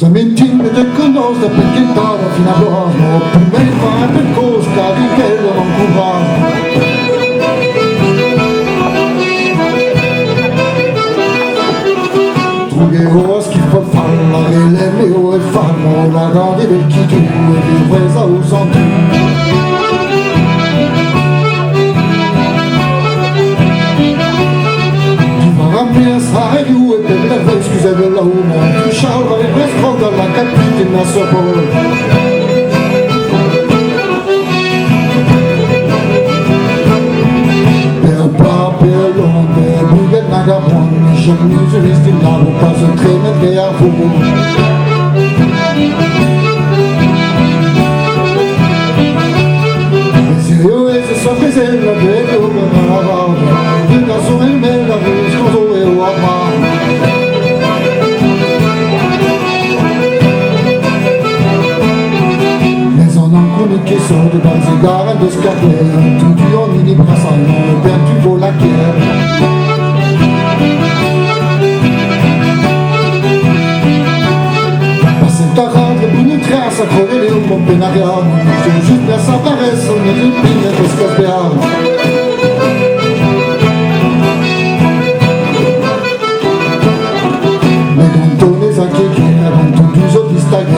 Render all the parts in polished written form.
mentire del conosco perché stavo fino a buono, per me fa per cosca di che non curava. Tu che ho schifo al farlo, che le mie e fanno la radio vecchi tu e che questa uso tu. Sai più e per le scuse dell'uomo tu scialva e risponda alla capita sua paura per proprio l'onde buche nagabon je mise l'estinado pas un traîne de à vous se io e so che sei la vedo ma va da sono in mezzo scuso e mais on en connaît qui sont de base égales de scarlet tout du haut ni brassant bien tu vaux la guerre passer ta rendre pour une trace à crever les hauts mon pénarium c'est juste bien ça paraît son épine de scarlet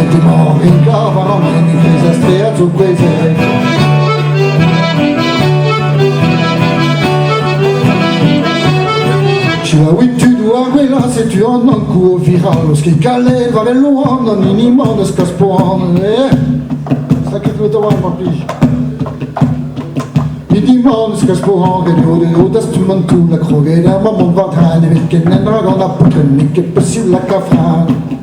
ti muovi in cava, non mi presa strea su queste ci la oui tu dois quella se tu en un coup viral lo che calle va loin non minimo de scaspon sta che tu dois ma pige mi dimande scaspon che io da strumentu la crogera ma mon va trane perché ne non ha putre che possibile la cafra.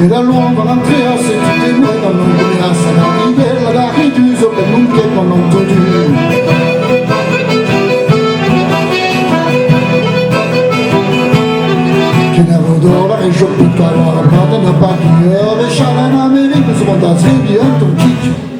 Da l'uomo l'entrée se tu t'es né dans nos liens ça n'arrivait là la réduise au ben non qu'est qu'on entendu che ne avevo la région piccolo la parte ne pas qui les chalets en Amérique se vont à très bien ton kick